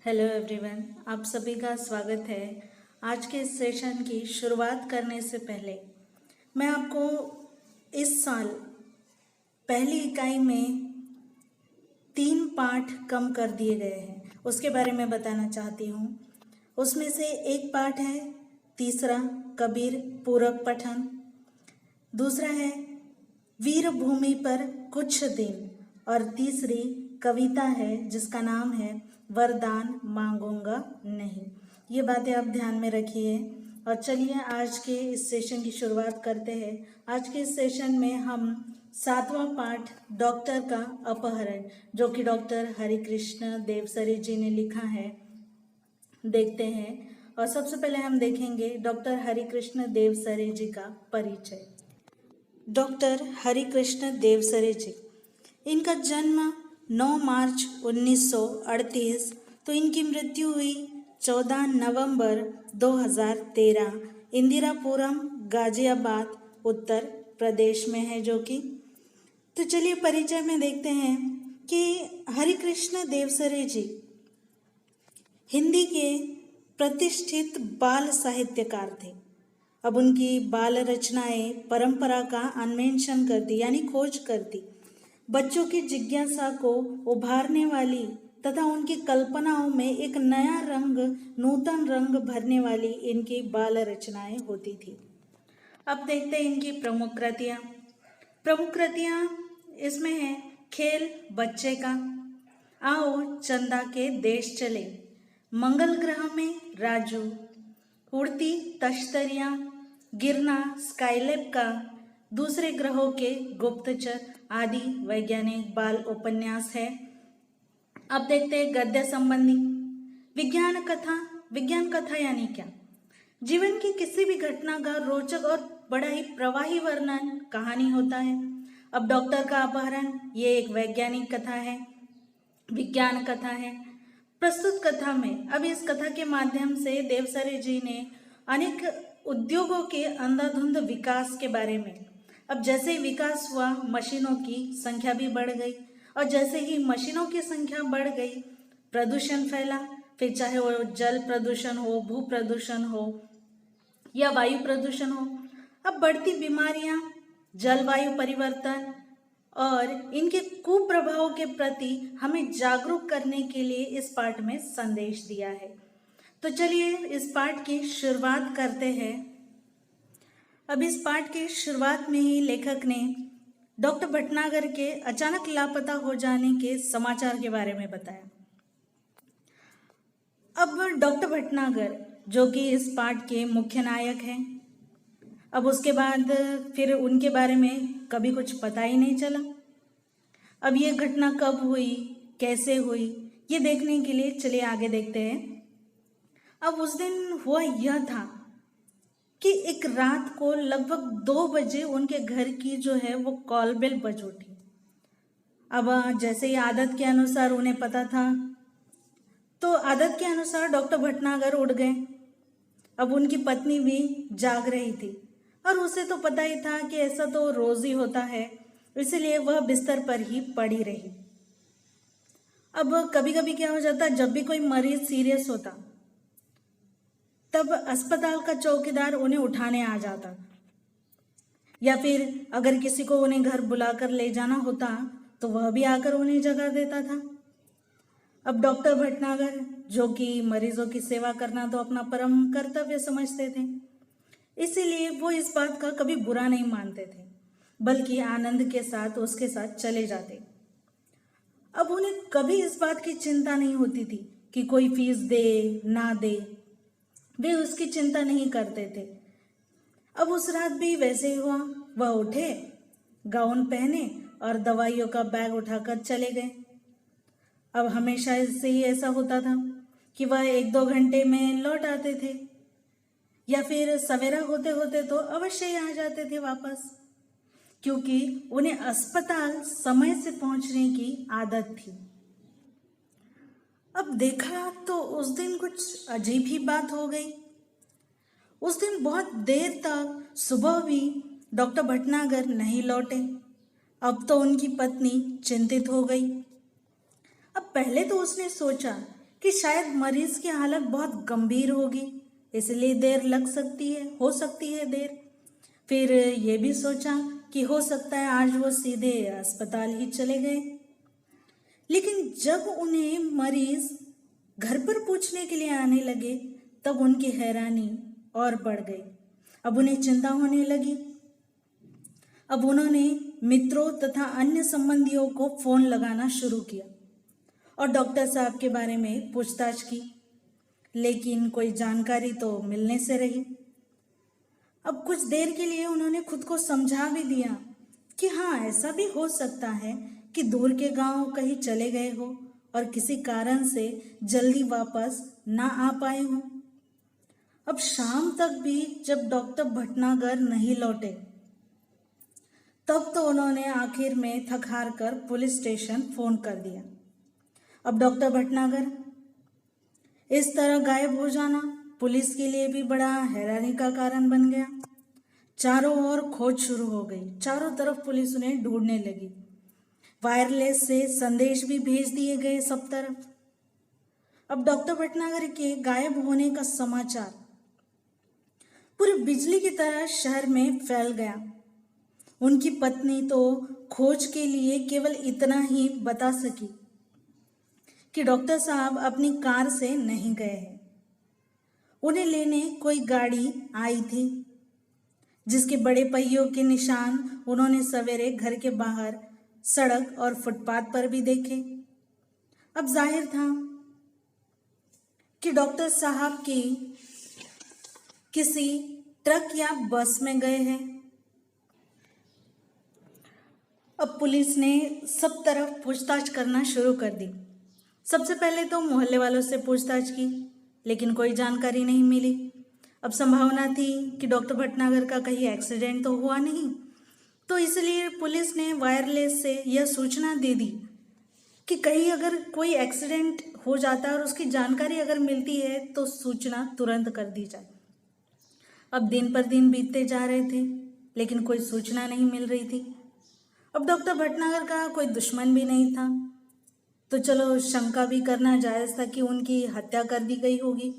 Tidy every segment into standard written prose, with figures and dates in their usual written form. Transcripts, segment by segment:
Hello everyone, आप सभी का स्वागत है। आज के इस सेशन की शुरुआत करने से पहले मैं आपको इस साल पहली इकाई में 3 पाठ कम कर दिए गए हैं, उसके बारे में बताना चाहती हूँ। उसमें से एक पाठ है तीसरा कबीर पूरक पठन, दूसरा है वीर भूमि पर कुछ दिन, और तीसरी कविता है जिसका नाम है वरदान मांगूंगा नहीं। ये बातें आप ध्यान में रखिए। और चलिए आज के इस सेशन की शुरुआत करते हैं। आज के इस सेशन में हम 7वां पाठ डॉक्टर का अपहरण, जो कि डॉक्टर हरिकृष्ण देवसरे जी ने लिखा है, देखते हैं। और सबसे पहले हम देखेंगे डॉक्टर हरिकृष्ण देवसरे जी का परिचय। डॉक्टर हरिकृष्ण देवसरे जी, इनका जन्म 9 मार्च 1938, तो इनकी मृत्यु हुई 14 नवंबर 2013 इंदिरापुरम गाजियाबाद उत्तर प्रदेश में है जो कि। तो चलिए परिचय में देखते हैं कि हरिकृष्ण देवसरे जी हिंदी के प्रतिष्ठित बाल साहित्यकार थे। अब उनकी बाल रचनाएं परंपरा का अन्वेषण करती यानी खोज करती, बच्चों की जिज्ञासा को उभारने वाली तथा उनकी कल्पनाओं में एक नया रंग, नूतन रंग भरने वाली इनकी बाल रचनाएं होती थी। अब देखते हैं इनकी प्रमुख कृतियां इसमें है खेल बच्चे का, आओ चंदा के देश चले, मंगल ग्रह में राजू, उड़ती तश्तरियां, गिरना स्काईलैब का, दूसरे ग्रहों के गुप्तचर आदि वैज्ञानिक बाल उपन्यास है। अब देखते हैं गद्य संबंधी। विज्ञान कथा यानी क्या? जीवन की किसी भी घटना का रोचक और बड़ा ही प्रवाही वर्णन कहानी होता है। अब डॉक्टर का अपहरण ये एक वैज्ञानिक कथा है, विज्ञान कथा है। प्रस्तुत कथा में अब इस कथा के माध्यम से देवसरे जी ने अनेक उद्योगों के अंधाधुंध विकास के बारे में, अब जैसे ही विकास हुआ मशीनों की संख्या भी बढ़ गई, और जैसे ही मशीनों की संख्या बढ़ गई प्रदूषण फैला, फिर चाहे वो जल प्रदूषण हो, भू प्रदूषण हो या वायु प्रदूषण हो। अब बढ़ती बीमारियां, जलवायु परिवर्तन और इनके कुप्रभावों के प्रति हमें जागरूक करने के लिए इस पाठ में संदेश दिया है। तो चलिए इस पाठ की शुरुआत करते हैं। अब इस पाठ की शुरुआत में ही लेखक ने डॉक्टर भटनागर के अचानक लापता हो जाने के समाचार के बारे में बताया। अब डॉक्टर भटनागर जो कि इस पाठ के मुख्य नायक हैं, अब उसके बाद फिर उनके बारे में कभी कुछ पता ही नहीं चला। अब ये घटना कब हुई, कैसे हुई, ये देखने के लिए चलिए आगे देखते हैं। अब उस दिन हुआ यह था कि एक रात को लगभग 2 बजे उनके घर की जो है वो कॉल बेल बज उठी। अब जैसे ही आदत के अनुसार उन्हें पता था, तो आदत के अनुसार डॉक्टर भटनागर उठ गए। अब उनकी पत्नी भी जाग रही थी और उसे तो पता ही था कि ऐसा तो रोज ही होता है, इसलिए वह बिस्तर पर ही पड़ी रही। अब कभी कभी क्या हो जाता, जब भी कोई मरीज सीरियस होता तब अस्पताल का चौकीदार उन्हें उठाने आ जाता, या फिर अगर किसी को उन्हें घर बुलाकर ले जाना होता तो वह भी आकर उन्हें जगा देता था। अब डॉक्टर भटनागर जो कि मरीजों की सेवा करना तो अपना परम कर्तव्य समझते थे, इसीलिए वो इस बात का कभी बुरा नहीं मानते थे, बल्कि आनंद के साथ उसके साथ चले जाते। अब उन्हें कभी इस बात की चिंता नहीं होती थी कि कोई फीस दे ना दे, वे उसकी चिंता नहीं करते थे। अब उस रात भी वैसे ही हुआ। वह उठे, गाउन पहने और दवाइयों का बैग उठाकर चले गए। अब हमेशा से ही ऐसा होता था कि वह 1-2 घंटे में लौट आते थे, या फिर सवेरा होते होते तो अवश्य ही आ जाते थे वापस, क्योंकि उन्हें अस्पताल समय से पहुंचने की आदत थी। अब देखा तो उस दिन कुछ अजीब ही बात हो गई। उस दिन बहुत देर तक सुबह भी डॉक्टर भटनागर नहीं लौटे। अब तो उनकी पत्नी चिंतित हो गई। अब पहले तो उसने सोचा कि शायद मरीज की हालत बहुत गंभीर होगी, इसलिए देर लग सकती है, हो सकती है देर। फिर ये भी सोचा कि हो सकता है आज वो सीधे अस्पताल ही चले गए। लेकिन जब उन्हें मरीज घर पर पूछने के लिए आने लगे तब उनकी हैरानी और बढ़ गई। अब उन्हें चिंता होने लगी। अब उन्होंने मित्रों तथा अन्य संबंधियों को फोन लगाना शुरू किया और डॉक्टर साहब के बारे में पूछताछ की, लेकिन कोई जानकारी तो मिलने से रही। अब कुछ देर के लिए उन्होंने खुद को समझा भी दिया कि हाँ, ऐसा भी हो सकता है कि दूर के गांव कहीं चले गए हो और किसी कारण से जल्दी वापस ना आ पाए हो। अब शाम तक भी जब डॉक्टर भटनागर नहीं लौटे तब तो उन्होंने आखिर में थक हार कर पुलिस स्टेशन फोन कर दिया। अब डॉक्टर भटनागर इस तरह गायब हो जाना पुलिस के लिए भी बड़ा हैरानी का कारण बन गया। चारों ओर खोज शुरू हो गई, चारों तरफ पुलिस उन्हें ढूंढने लगी। वायरलेस से संदेश भी भेज दिए गए सब तरफ। अब डॉक्टर भटनागर के गायब होने का समाचार पूरी बिजली की तरह शहर में फैल गया। उनकी पत्नी तो खोज के लिए केवल इतना ही बता सकी कि डॉक्टर साहब अपनी कार से नहीं गए हैं। उन्हें लेने कोई गाड़ी आई थी जिसके बड़े पहियों के निशान उन्होंने सवेरे घर के बाहर सड़क और फुटपाथ पर भी देखे। अब जाहिर था कि डॉक्टर साहब की किसी ट्रक या बस में गए हैं। अब पुलिस ने सब तरफ पूछताछ करना शुरू कर दी। सबसे पहले तो मोहल्ले वालों से पूछताछ की, लेकिन कोई जानकारी नहीं मिली। अब संभावना थी कि डॉक्टर भटनागर का कहीं एक्सीडेंट तो हुआ नहीं, तो इसलिए पुलिस ने वायरलेस से यह सूचना दे दी कि कहीं अगर कोई एक्सीडेंट हो जाता है और उसकी जानकारी अगर मिलती है तो सूचना तुरंत कर दी जाए। अब दिन पर दिन बीतते जा रहे थे, लेकिन कोई सूचना नहीं मिल रही थी। अब डॉक्टर भटनागर का कोई दुश्मन भी नहीं था, तो चलो शंका भी करना जायज़ था कि उनकी हत्या कर दी गई होगी।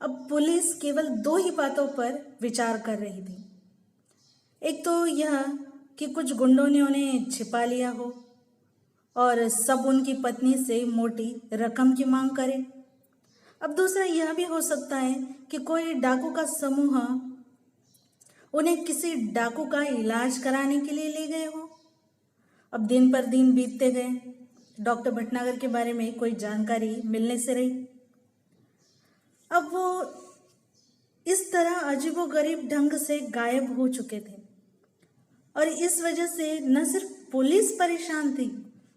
अब पुलिस केवल दो ही बातों पर विचार कर रही थी। एक तो यह कि कुछ गुंडों ने उन्हें छिपा लिया हो और सब उनकी पत्नी से मोटी रकम की मांग करें। अब दूसरा यह भी हो सकता है कि कोई डाकू का समूह उन्हें किसी डाकू का इलाज कराने के लिए ले गए हो। अब दिन पर दिन बीतते गए, डॉक्टर भटनागर के बारे में कोई जानकारी मिलने से रही। अब वो इस तरह अजीबोगरीब ढंग से गायब हो चुके थे और इस वजह से न सिर्फ पुलिस परेशान थी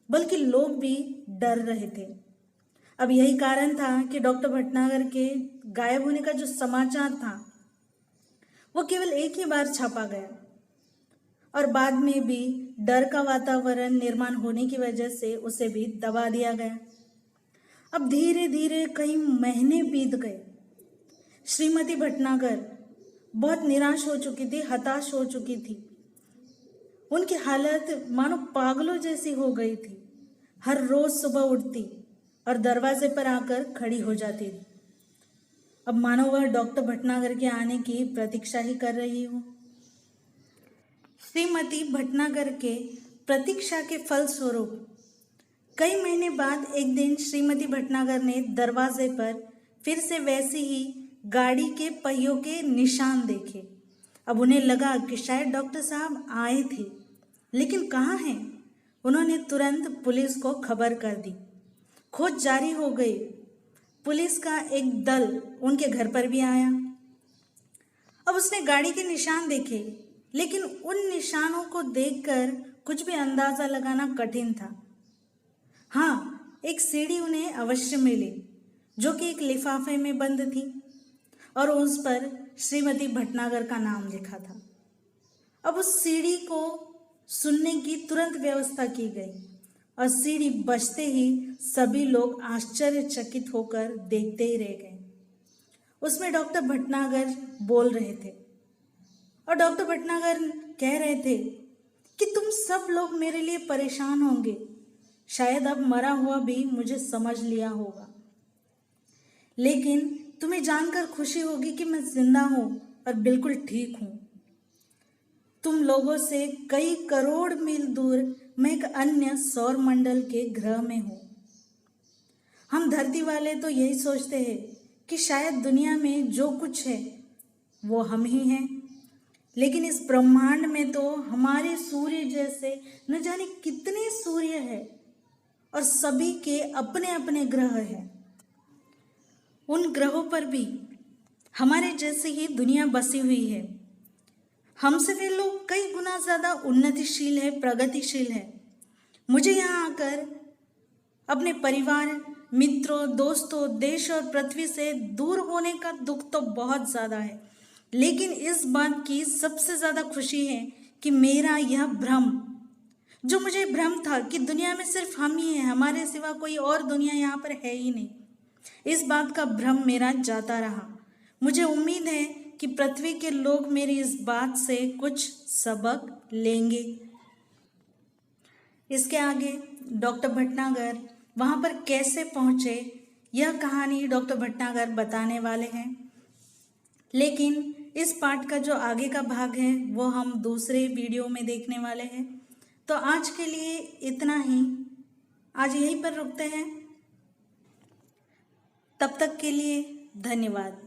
बल्कि लोग भी डर रहे थे। अब यही कारण था कि डॉक्टर भटनागर के गायब होने का जो समाचार था वो केवल एक ही बार छापा गया और बाद में भी डर का वातावरण निर्माण होने की वजह से उसे भी दबा दिया गया। अब धीरे धीरे कई महीने बीत गए। श्रीमती भटनागर बहुत निराश हो चुकी थी, हताश हो चुकी थी। उनकी हालत मानो पागलों जैसी हो गई थी। हर रोज सुबह उठती और दरवाजे पर आकर खड़ी हो जाती थी। अब मानो वह डॉक्टर भटनागर के आने की प्रतीक्षा ही कर रही हो। श्रीमती भटनागर के प्रतीक्षा के फलस्वरूप कई महीने बाद एक दिन श्रीमती भटनागर ने दरवाजे पर फिर से वैसी ही गाड़ी के पहियों के निशान देखे। अब उन्हें लगा कि शायद डॉक्टर साहब आए थे, लेकिन कहाँ हैं? उन्होंने तुरंत पुलिस को खबर कर दी। खोज जारी हो गई। पुलिस का एक दल उनके घर पर भी आया। अब उसने गाड़ी के निशान देखे, लेकिन उन निशानों को देखकर कुछ भी अंदाजा लगाना कठिन था। हाँ, एक सीढ़ी उन्हें अवश्य मिली जो कि एक लिफाफे में बंद थी और उस पर श्रीमती भटनागर का नाम लिखा था। अब उस सीढ़ी को सुनने की तुरंत व्यवस्था की गई और सीढ़ी बजते ही सभी लोग आश्चर्यचकित होकर देखते ही रह गए। उसमें डॉक्टर भटनागर बोल रहे थे और डॉक्टर भटनागर कह रहे थे कि तुम सब लोग मेरे लिए परेशान होंगे शायद अब मरा हुआ भी मुझे समझ लिया होगा। लेकिन तुम्हें जानकर खुशी होगी कि मैं जिंदा हूं और बिल्कुल ठीक हूं। तुम लोगों से कई करोड़ मील दूर मैं एक अन्य सौर मंडल के ग्रह में हूं। हम धरती वाले तो यही सोचते हैं कि शायद दुनिया में जो कुछ है वो हम ही हैं, लेकिन इस ब्रह्मांड में तो हमारे सूर्य जैसे न जाने कितने सूर्य हैं और सभी के अपने अपने ग्रह हैं। उन ग्रहों पर भी हमारे जैसे ही दुनिया बसी हुई है। हमसे वे लोग कई गुना ज़्यादा उन्नतिशील है, प्रगतिशील है। मुझे यहाँ आकर अपने परिवार, मित्रों, दोस्तों, देश और पृथ्वी से दूर होने का दुख तो बहुत ज़्यादा है, लेकिन इस बात की सबसे ज़्यादा खुशी है कि मेरा यह भ्रम, जो मुझे भ्रम था कि दुनिया में सिर्फ हम ही हैं, हमारे सिवा कोई और दुनिया यहाँ पर है ही नहीं, इस बात का भ्रम मेरा जाता रहा। मुझे उम्मीद है कि पृथ्वी के लोग मेरी इस बात से कुछ सबक लेंगे। इसके आगे डॉक्टर भटनागर वहाँ पर कैसे पहुँचे, यह कहानी डॉक्टर भटनागर बताने वाले हैं। लेकिन इस पाठ का जो आगे का भाग है वो हम दूसरे वीडियो में देखने वाले हैं। तो आज के लिए इतना ही, आज यहीं पर रुकते हैं। तब तक के लिए धन्यवाद।